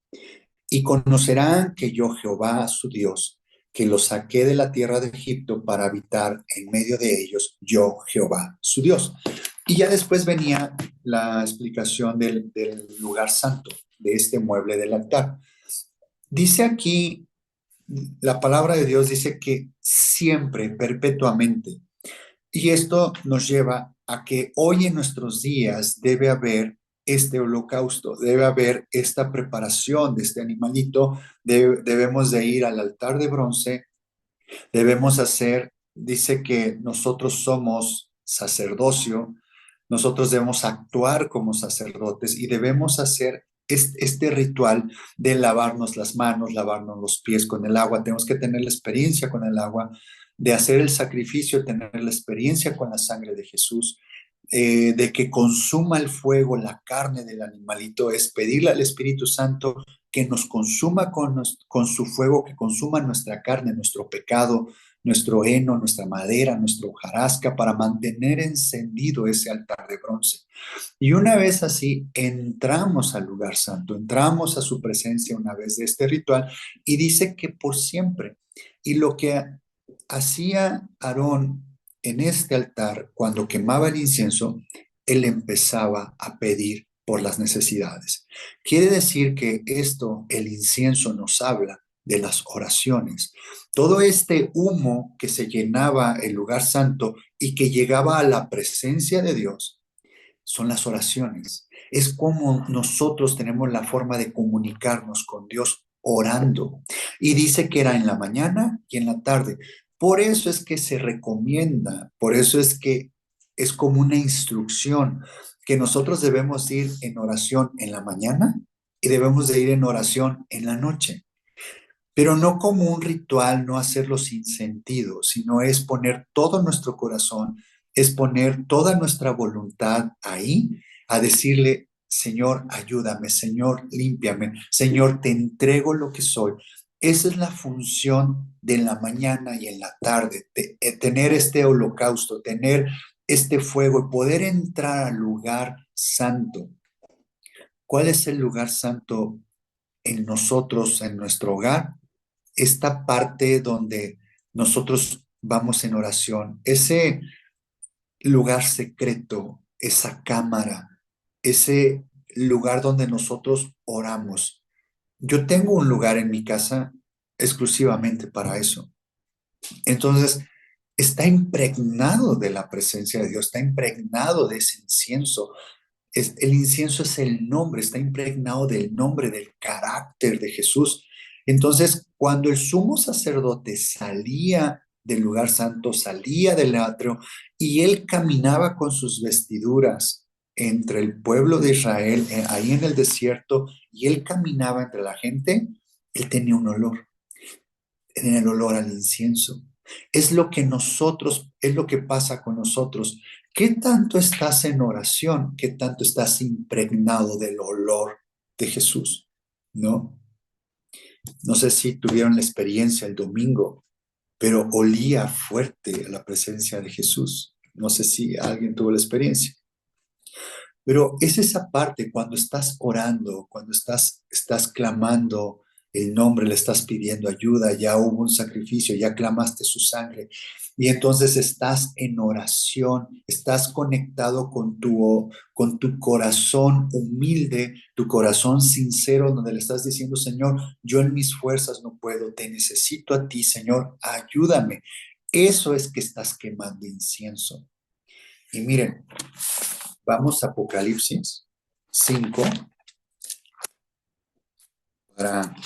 Y conocerán que yo, Jehová, su Dios, que los saqué de la tierra de Egipto para habitar en medio de ellos, yo, Jehová, su Dios. Y ya después venía la explicación del lugar santo, de este mueble del altar. Dice aquí, la palabra de Dios dice que siempre, perpetuamente. Y esto nos lleva a que hoy en nuestros días debe haber este holocausto, debe haber esta preparación de este animalito, debemos de ir al altar de bronce, debemos hacer, dice que nosotros somos sacerdocio, nosotros debemos actuar como sacerdotes y debemos hacer este ritual de lavarnos las manos, lavarnos los pies con el agua. Tenemos que tener la experiencia con el agua, de hacer el sacrificio, tener la experiencia con la sangre de Jesús, de que consuma el fuego la carne del animalito, es pedirle al Espíritu Santo que nos consuma con su fuego, que consuma nuestra carne, nuestro pecado, nuestro heno, nuestra madera, nuestra hojarasca, para mantener encendido ese altar de bronce. Y una vez así, entramos al lugar santo, entramos a su presencia una vez de este ritual, y dice que por siempre. Y lo que hacía Aarón en este altar, cuando quemaba el incienso, él empezaba a pedir por las necesidades. Quiere decir que esto, el incienso, nos habla de las oraciones. Todo este humo que se llenaba el lugar santo y que llegaba a la presencia de Dios, son las oraciones. Es como nosotros tenemos la forma de comunicarnos con Dios orando. Y dice que era en la mañana y en la tarde. Por eso es que se recomienda, por eso es que es como una instrucción que nosotros debemos ir en oración en la mañana y debemos de ir en oración en la noche. Pero no como un ritual, no hacerlo sin sentido, sino es poner todo nuestro corazón, es poner toda nuestra voluntad ahí a decirle, Señor, ayúdame, Señor, límpiame, Señor, te entrego lo que soy. Esa es la función de la mañana y en la tarde, tener este holocausto, tener este fuego y poder entrar al lugar santo. ¿Cuál es el lugar santo en nosotros, en nuestro hogar? Esta parte donde nosotros vamos en oración, ese lugar secreto, esa cámara, ese lugar donde nosotros oramos. Yo tengo un lugar en mi casa exclusivamente para eso. Entonces, está impregnado de la presencia de Dios, está impregnado de ese incienso. El incienso es el nombre, está impregnado del nombre, del carácter de Jesús. Entonces, cuando el sumo sacerdote salía del lugar santo, salía del atrio y él caminaba con sus vestiduras entre el pueblo de Israel, ahí en el desierto, y él caminaba entre la gente, él tenía un olor, en el olor al incienso. Es lo que nosotros, es lo que pasa con nosotros. ¿Qué tanto estás en oración? ¿Qué tanto estás impregnado del olor de Jesús? ¿No? No sé si tuvieron la experiencia el domingo, pero olía fuerte a la presencia de Jesús. No sé si alguien tuvo la experiencia. Pero es esa parte cuando estás orando, cuando estás clamando el nombre, le estás pidiendo ayuda, ya hubo un sacrificio, ya clamaste su sangre. Y entonces estás en oración, estás conectado con tu corazón humilde, tu corazón sincero, donde le estás diciendo, Señor, yo en mis fuerzas no puedo, te necesito a ti, Señor, ayúdame. Eso es que estás quemando incienso. Y miren, vamos a Apocalipsis 5 para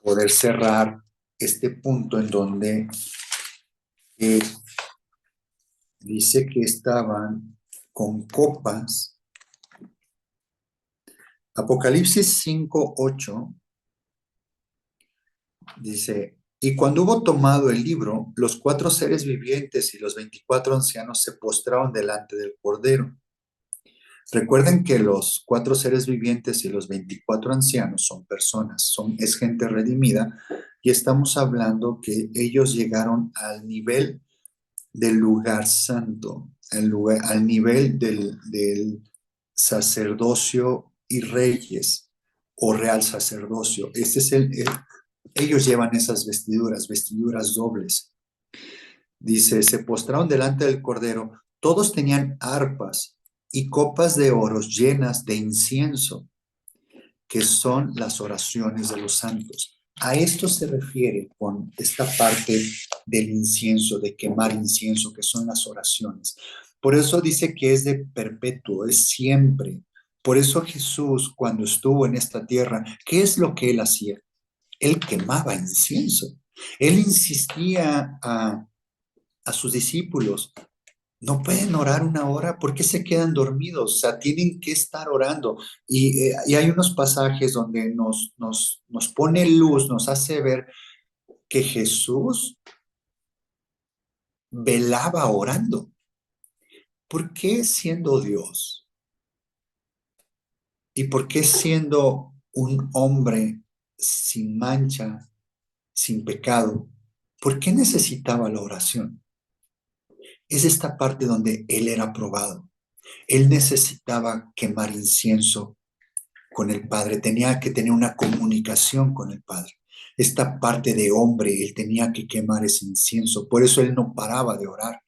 poder cerrar este punto en donde eh, dice que estaban con copas. Apocalipsis 5:8 dice, y cuando hubo tomado el libro, los 4 seres vivientes y los 24 ancianos se postraron delante del Cordero. Recuerden que los 4 seres vivientes y los 24 ancianos son personas, es gente redimida, y estamos hablando que ellos llegaron al nivel del lugar santo, al nivel del sacerdocio y reyes o real sacerdocio. Ellos llevan esas vestiduras dobles. Dice, se postraron delante del Cordero, todos tenían arpas y copas de oro llenas de incienso, que son las oraciones de los santos. A esto se refiere con esta parte del incienso, de quemar incienso, que son las oraciones. Por eso dice que es de perpetuo, es siempre. Por eso Jesús, cuando estuvo en esta tierra, ¿qué es lo que él hacía? Él quemaba incienso. Él insistía a sus discípulos, no pueden orar una hora, ¿por qué se quedan dormidos? O sea, tienen que estar orando. Y hay unos pasajes donde nos pone luz, nos hace ver que Jesús velaba orando. ¿Por qué siendo Dios? ¿Y por qué siendo un hombre sin mancha, sin pecado? ¿Por qué necesitaba la oración? Es esta parte donde él era probado. Él necesitaba quemar incienso con el Padre, tenía que tener una comunicación con el Padre. Esta parte de hombre, él tenía que quemar ese incienso, por eso él no paraba de orar.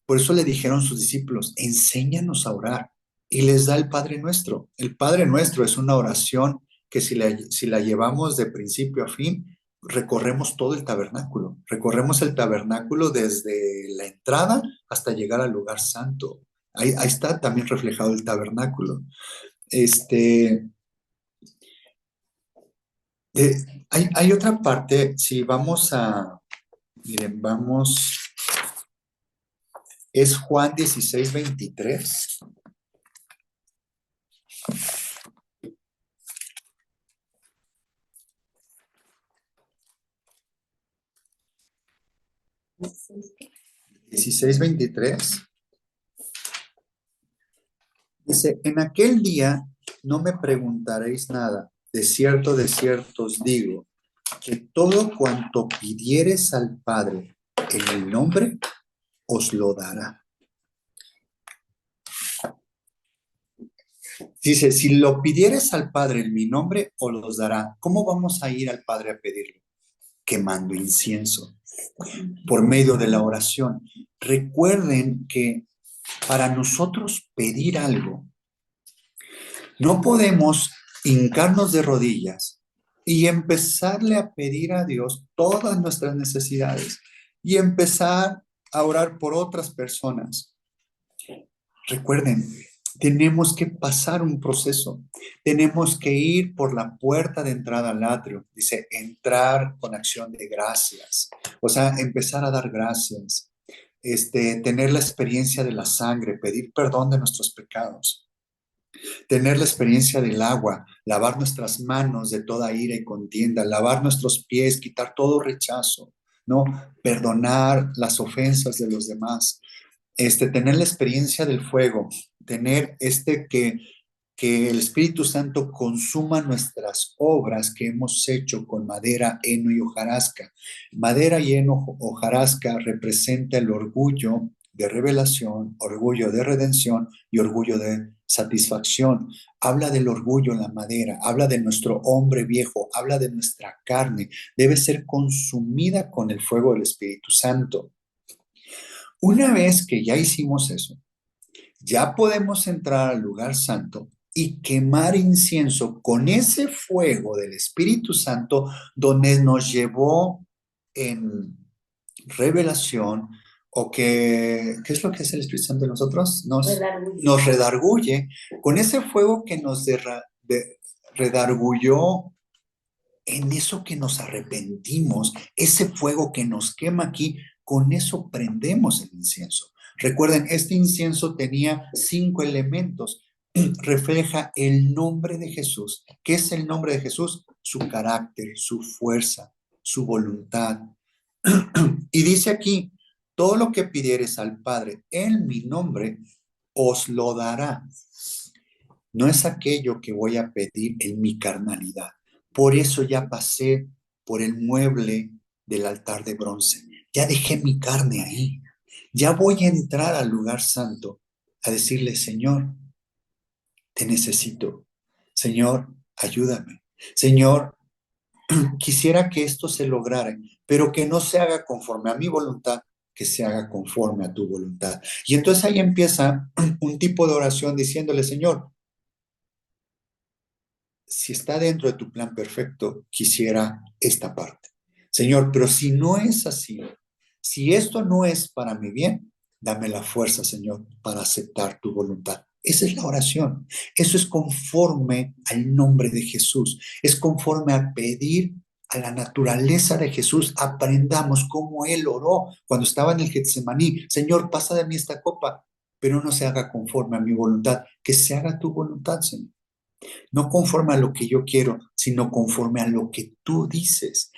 Por eso le dijeron sus discípulos, enséñanos a orar. Y les da el Padre Nuestro. El Padre Nuestro es una oración que si la llevamos de principio a fin, recorremos todo el tabernáculo. Recorremos el tabernáculo desde la entrada hasta llegar al lugar santo. Ahí está también reflejado el tabernáculo. Este, hay otra parte, si vamos miren, es Juan 16:23. Sí. 16:23. Dice, en aquel día no me preguntaréis nada. De cierto os digo, que todo cuanto pidiereis al Padre en mi nombre, os lo dará. Dice, si lo pidieres al Padre en mi nombre, os los dará. ¿Cómo vamos a ir al Padre a pedirlo? Quemando incienso, por medio de la oración. Recuerden que para nosotros pedir algo, no podemos hincarnos de rodillas y empezarle a pedir a Dios todas nuestras necesidades y empezar a orar por otras personas. Recuerden, tenemos que pasar un proceso. Tenemos que ir por la puerta de entrada al atrio. Dice, entrar con acción de gracias. O sea, empezar a dar gracias. Tener la experiencia de la sangre, pedir perdón de nuestros pecados. Tener la experiencia del agua, lavar nuestras manos de toda ira y contienda, lavar nuestros pies, quitar todo rechazo, ¿no? Perdonar las ofensas de los demás. Tener la experiencia del fuego, tener que el Espíritu Santo consuma nuestras obras que hemos hecho con madera, heno y hojarasca. Madera y heno, hojarasca representa el orgullo de revelación, orgullo de redención y orgullo de satisfacción. Habla del orgullo en la madera, habla de nuestro hombre viejo, habla de nuestra carne. Debe ser consumida con el fuego del Espíritu Santo. Una vez que ya hicimos eso, ya podemos entrar al lugar santo y quemar incienso con ese fuego del Espíritu Santo donde nos llevó en revelación o ¿qué es lo que es el Espíritu Santo de nosotros? Nos redarguye con ese fuego que nos redargulló en eso que nos arrepentimos, ese fuego que nos quema aquí, con eso prendemos el incienso. Recuerden, este incienso tenía 5 elementos. Refleja el nombre de Jesús. ¿Qué es el nombre de Jesús? Su carácter, su fuerza, su voluntad. Y dice aquí, todo lo que pidieres al Padre en mi nombre, os lo dará. No es aquello que voy a pedir en mi carnalidad. Por eso ya pasé por el mueble del altar de bronce. Ya dejé mi carne ahí. Ya voy a entrar al lugar santo a decirle, Señor, te necesito. Señor, ayúdame. Señor, quisiera que esto se lograra, pero que no se haga conforme a mi voluntad, que se haga conforme a tu voluntad. Y entonces ahí empieza un tipo de oración diciéndole, Señor, si está dentro de tu plan perfecto, quisiera esta parte. Señor, pero si no es así, si esto no es para mi bien, dame la fuerza, Señor, para aceptar tu voluntad. Esa es la oración. Eso es conforme al nombre de Jesús. Es conforme a pedir a la naturaleza de Jesús. Aprendamos cómo Él oró cuando estaba en el Getsemaní. Señor, pasa de mí esta copa, pero no se haga conforme a mi voluntad. Que se haga tu voluntad, Señor. No conforme a lo que yo quiero, sino conforme a lo que tú dices.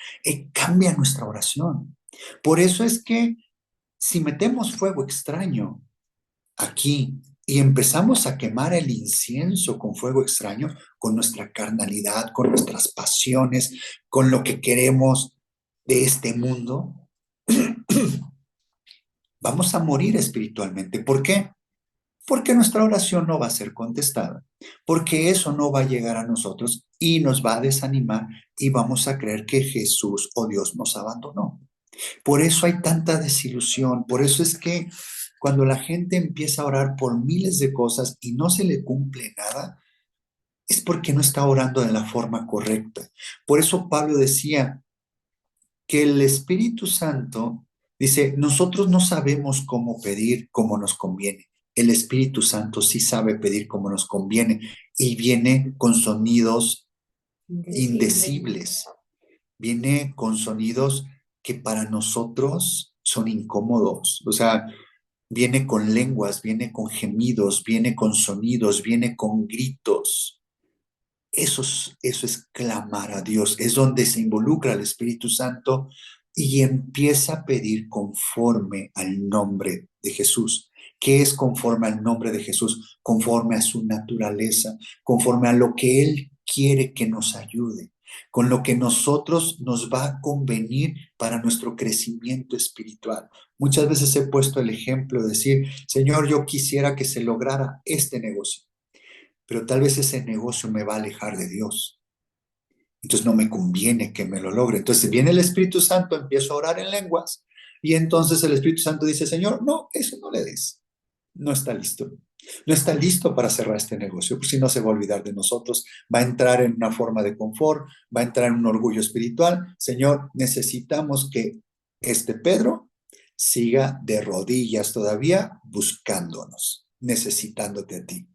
Cambia nuestra oración. Por eso es que si metemos fuego extraño aquí y empezamos a quemar el incienso con fuego extraño, con nuestra carnalidad, con nuestras pasiones, con lo que queremos de este mundo, vamos a morir espiritualmente. ¿Por qué? Porque nuestra oración no va a ser contestada, porque eso no va a llegar a nosotros y nos va a desanimar y vamos a creer que Jesús o Dios nos abandonó. Por eso hay tanta desilusión, por eso es que cuando la gente empieza a orar por miles de cosas y no se le cumple nada, es porque no está orando de la forma correcta. Por eso Pablo decía que el Espíritu Santo dice, nosotros no sabemos cómo pedir como nos conviene, El Espíritu Santo sí sabe pedir como nos conviene y viene con sonidos indecibles, viene con sonidos que para nosotros son incómodos. O sea, viene con lenguas, viene con gemidos, viene con sonidos, viene con gritos. Eso es clamar a Dios, es donde se involucra el Espíritu Santo y empieza a pedir conforme al nombre de Jesús. ¿Qué es conforme al nombre de Jesús? Conforme a su naturaleza, conforme a lo que Él quiere que nos ayude, con lo que nosotros nos va a convenir para nuestro crecimiento espiritual. Muchas veces he puesto el ejemplo de decir, Señor, yo quisiera que se lograra este negocio, pero tal vez ese negocio me va a alejar de Dios. Entonces no me conviene que me lo logre. Entonces viene el Espíritu Santo, empiezo a orar en lenguas y entonces el Espíritu Santo dice, Señor, no, eso no le des. No está listo. No está listo para cerrar este negocio, pues si no se va a olvidar de nosotros, va a entrar en una forma de confort, va a entrar en un orgullo espiritual. Señor, necesitamos que este Pedro siga de rodillas todavía buscándonos, necesitándote a ti.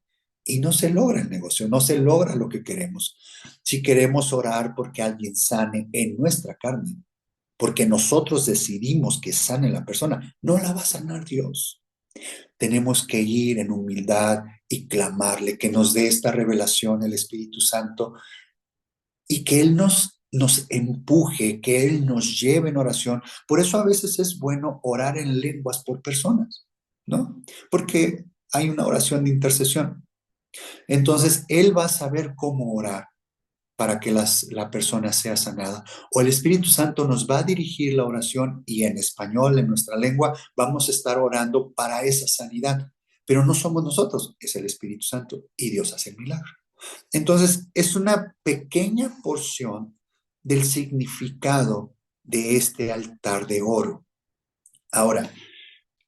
Y no se logra el negocio, no se logra lo que queremos. Si queremos orar porque alguien sane en nuestra carne, porque nosotros decidimos que sane la persona, no la va a sanar Dios. Tenemos que ir en humildad y clamarle que nos dé esta revelación el Espíritu Santo y que Él nos empuje, que Él nos lleve en oración. Por eso a veces es bueno orar en lenguas por personas, ¿no? Porque hay una oración de intercesión. Entonces, Él va a saber cómo orar para que la persona sea sanada. O el Espíritu Santo nos va a dirigir la oración y en español, en nuestra lengua, vamos a estar orando para esa sanidad. Pero no somos nosotros, es el Espíritu Santo y Dios hace el milagro. Entonces, es una pequeña porción del significado de este altar de oro. Ahora,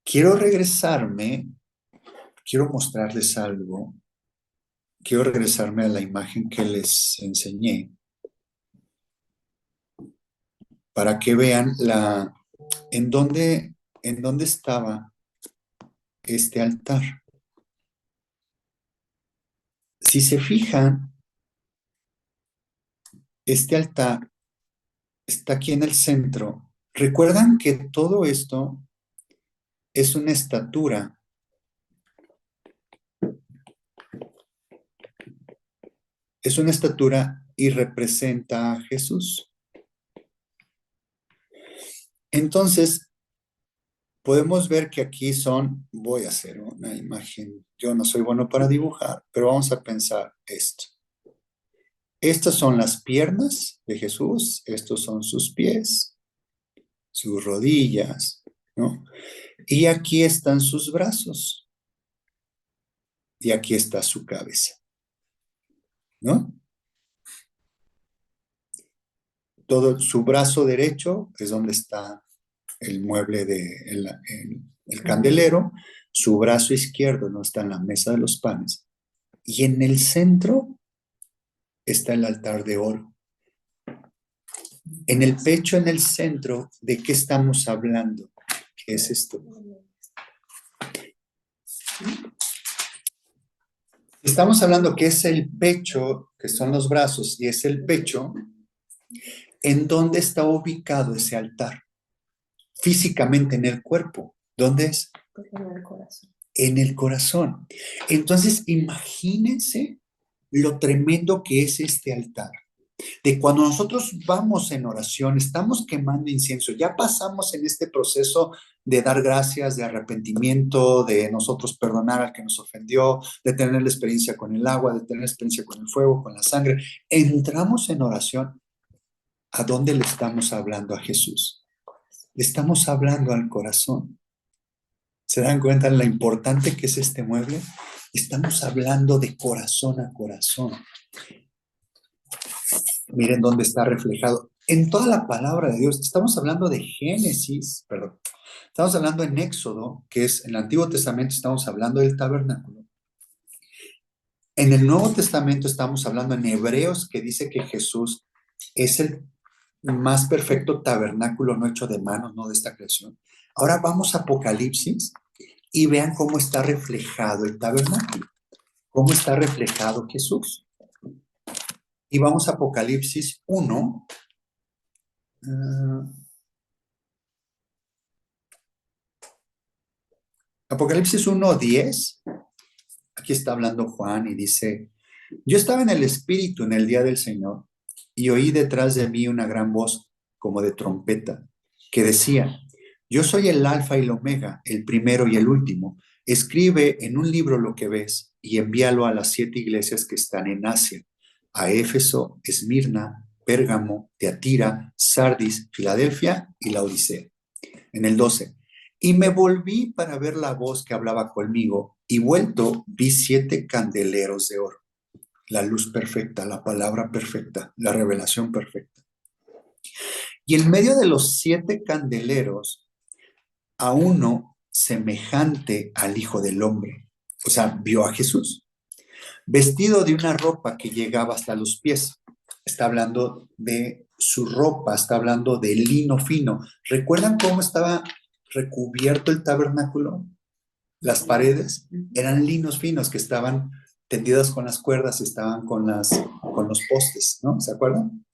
quiero regresarme, quiero mostrarles algo. Quiero regresarme a la imagen que les enseñé para que vean en dónde estaba este altar. Si se fijan, este altar está aquí en el centro. Recuerdan que todo esto es una estatura. Es una estatura y representa a Jesús. Entonces, podemos ver que aquí voy a hacer una imagen, yo no soy bueno para dibujar, pero vamos a pensar esto. Estas son las piernas de Jesús, estos son sus pies, sus rodillas, ¿no? Y aquí están sus brazos, y aquí está su cabeza, ¿no? Todo su brazo derecho es donde está el mueble el candelero, su brazo izquierdo no está en la mesa de los panes, y en el centro está el altar de oro. En el pecho, en el centro, ¿de qué estamos hablando? ¿Qué es esto? Estamos hablando que es el pecho, que son los brazos, y es el pecho, ¿en dónde está ubicado ese altar? Físicamente en el cuerpo. ¿Dónde es? En el corazón. En el corazón. Entonces, imagínense lo tremendo que es este altar. De cuando nosotros vamos en oración, estamos quemando incienso, ya pasamos en este proceso de dar gracias, de arrepentimiento, de nosotros perdonar al que nos ofendió, de tener la experiencia con el agua, de tener la experiencia con el fuego, con la sangre. Entramos en oración. ¿A dónde le estamos hablando a Jesús? Le estamos hablando al corazón. ¿Se dan cuenta de lo importante que es este mueble? Estamos hablando de corazón a corazón. Miren dónde está reflejado. En toda la palabra de Dios, estamos hablando de Génesis, perdón, estamos hablando en Éxodo, que es en el Antiguo Testamento, estamos hablando del tabernáculo. En el Nuevo Testamento estamos hablando en Hebreos, que dice que Jesús es el más perfecto tabernáculo no hecho de manos, no de esta creación. Ahora vamos a Apocalipsis y vean cómo está reflejado el tabernáculo, cómo está reflejado Jesús. Y vamos a Apocalipsis 1. Apocalipsis 1:10. Aquí está hablando Juan y dice: yo estaba en el Espíritu en el día del Señor y oí detrás de mí una gran voz como de trompeta que decía: yo soy el Alfa y el Omega, el primero y el último. Escribe en un libro lo que ves y envíalo a las 7 iglesias que están en Asia: a Éfeso, Esmirna, Pérgamo, Teatira, Sardis, Filadelfia y Laodicea. En el 12. Y me volví para ver la voz que hablaba conmigo, y vuelto vi 7 candeleros de oro, la luz perfecta, la palabra perfecta, la revelación perfecta. Y en medio de los 7 candeleros, a uno semejante al Hijo del Hombre, o sea, vio a Jesús, vestido de una ropa que llegaba hasta los pies. Está hablando de su ropa, está hablando de lino fino. ¿Recuerdan cómo estaba recubierto el tabernáculo? Las paredes eran linos finos que estaban tendidas con las cuerdas y estaban con los postes, ¿no? ¿Se acuerdan?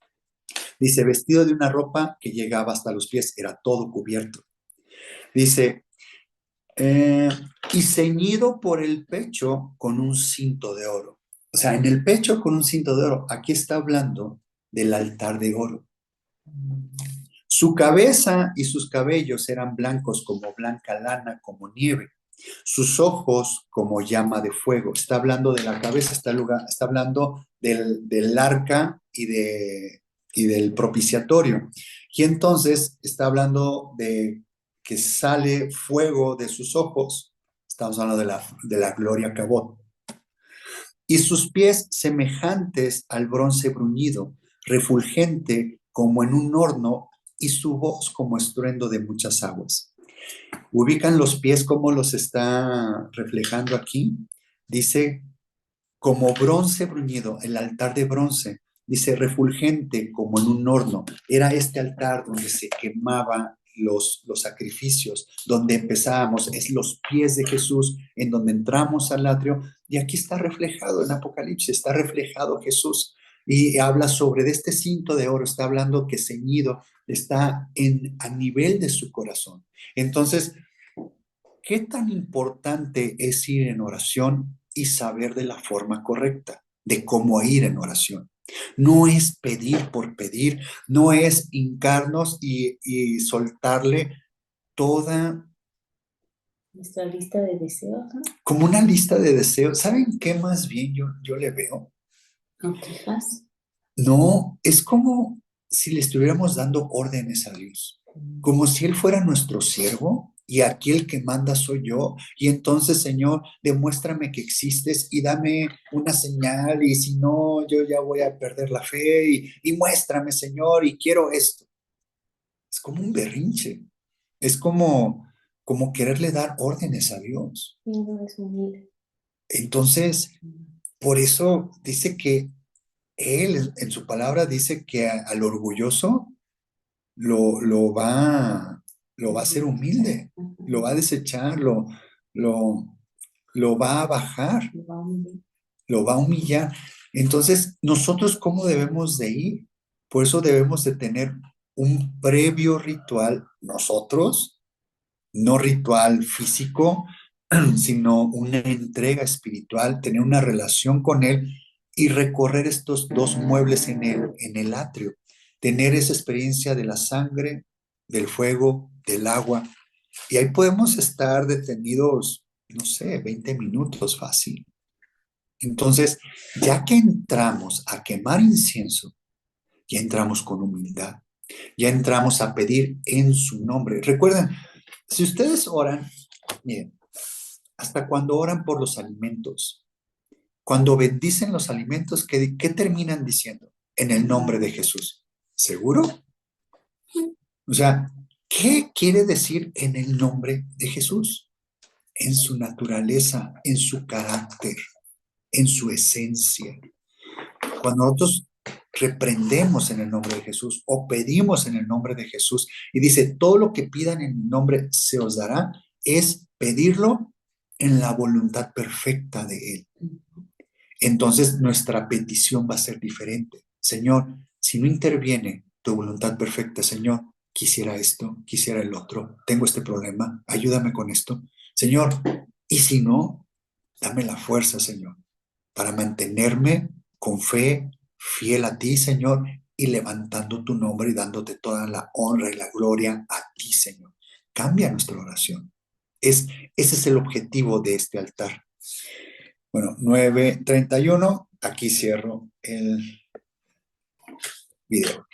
Dice, vestido de una ropa que llegaba hasta los pies, era todo cubierto. Dice, y ceñido por el pecho con un cinto de oro. O sea, en el pecho con un cinto de oro. Aquí está hablando del altar de oro. Su cabeza y sus cabellos eran blancos como blanca lana, como nieve. Sus ojos como llama de fuego. Está hablando de la cabeza, está hablando del arca y del propiciatorio. Y entonces está hablando de que sale fuego de sus ojos. Estamos hablando de la gloria Cabot. Y sus pies semejantes al bronce bruñido, refulgente como en un horno, y su voz como estruendo de muchas aguas. Ubican los pies como los está reflejando aquí. Dice, como bronce bruñido, el altar de bronce. Dice, refulgente como en un horno. Era este altar donde se quemaban los sacrificios, donde empezábamos, es los pies de Jesús, en donde entramos al atrio, y aquí está reflejado en Apocalipsis, está reflejado Jesús, y habla sobre este cinto de oro, está hablando que ceñido está a nivel de su corazón. Entonces, ¿qué tan importante es ir en oración y saber de la forma correcta, de cómo ir en oración? No es pedir por pedir, no es hincarnos y soltarle toda... Nuestra lista de deseos, ¿no? Como una lista de deseos. ¿Saben qué más bien yo le veo? ¿No quejas? No, es como si le estuviéramos dando órdenes a Dios, como si Él fuera nuestro siervo y aquí el que manda soy yo. Y entonces, Señor, demuéstrame que existes y dame una señal, y si no, yo ya voy a perder la fe, y muéstrame, Señor, y quiero esto. Es como un berrinche, es como quererle dar órdenes a Dios. No es humilde. Entonces, por eso dice que Él en su palabra dice que al orgulloso lo va a hacer humilde, lo va a desechar, lo, lo va a bajar, lo va a humillar. Entonces, ¿nosotros cómo debemos de ir? Por eso debemos de tener un previo ritual nosotros, no ritual físico, sino una entrega espiritual, tener una relación con Él y recorrer estos 2 muebles en el atrio, tener esa experiencia de la sangre, del fuego, del agua, y ahí podemos estar detenidos, no sé, 20 minutos fácil. Entonces, ya que entramos a quemar incienso, ya entramos con humildad, ya entramos a pedir en su nombre. Recuerden, si ustedes oran, miren, hasta cuando oran por los alimentos, cuando bendicen los alimentos, ¿qué terminan diciendo? En el nombre de Jesús. ¿Seguro? O sea, ¿qué quiere decir en el nombre de Jesús? En su naturaleza, en su carácter, en su esencia. Cuando nosotros reprendemos en el nombre de Jesús o pedimos en el nombre de Jesús y dice, todo lo que pidan en mi nombre se os dará, es pedirlo en la voluntad perfecta de Él. Entonces nuestra petición va a ser diferente. Señor, si no interviene tu voluntad perfecta, Señor, quisiera esto, quisiera el otro, tengo este problema, ayúdame con esto. Señor, y si no, dame la fuerza, Señor, para mantenerme con fe, fiel a ti, Señor, y levantando tu nombre y dándote toda la honra y la gloria a ti, Señor. Cambia nuestra oración. Ese es el objetivo de este altar. Bueno, 9:31, aquí cierro el video.